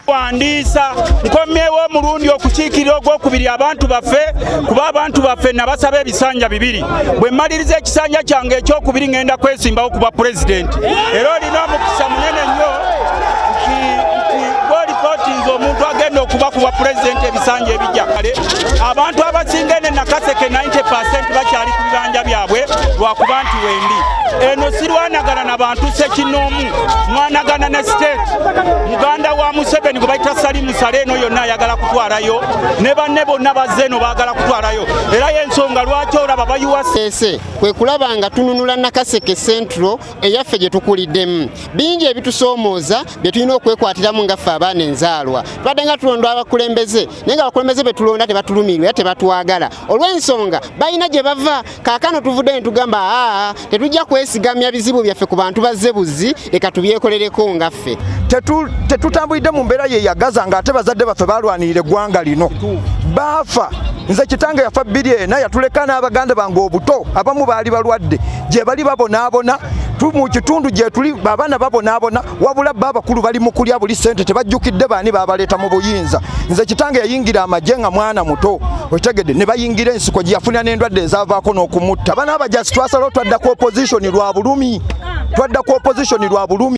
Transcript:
Wandiisa nkomyewo omulundi okukiikirira ogwokubiri abantu baffe kuba abantu baffe nabasaba ebisanja bibiri bwe mmaliriza ekisanja kyange ekyokubiri ngenda kwesimbawo kuba pulezidenti era olina omukisa munene nnyo nti omuntu agenda okuba kuba pulezidenti ebisanja ebijja kale abantu abasinga ene Nakaseke 90% bakyali ku bibanja byabwe lwakuba nti wendi eno sirwanagana na bantu sekinoomu mwanagana ne state muganda wa Museveni gwe bayita Salimu Sale eno yonna ayagala kutwalayo ne banne bonna bazze eno baagala kutwalayo era y'ensonga lwaki olaba bayuwasese kwe kulaba nga tununula Nakaseke Central eyaffe gye tukuliddemu bingi ebitusoomooza bye tulina okwekwatiramu ngaffe abaana enzaalwa twadde nga tulonda abakulembeze naye nga abakulembeze be tulonda tebatulumirwa era tebatwagala olw'ensonga balina gye bava kaakano tuvudde ne tugamba tetujja kwesigamya bizibu byaffe ku bantu bazze buzzi leka tubyekolereko ngaffe tetutambulidde mu mbeera yeyagaza ng'ate bazadde baffe balwanirira eggwanga lino baafa nze kitange yafa bbiri ena yatuleka n'abaganda bange obuto abamu baali balwadde gye bali babonaabona mu kitundu gye tuli abaana babonaabona wabula abakulu bali mu kulya buli ssente tebajjukidde baani babaleeta mu buyinza nze kitange yayingira amagye nga mwana muto otegedde ne bayingira ensiko gye yafunira n'endwadde ezaavaako n'okumutta abaana abajasi twasalawo twadda ku opposition lwa bulumi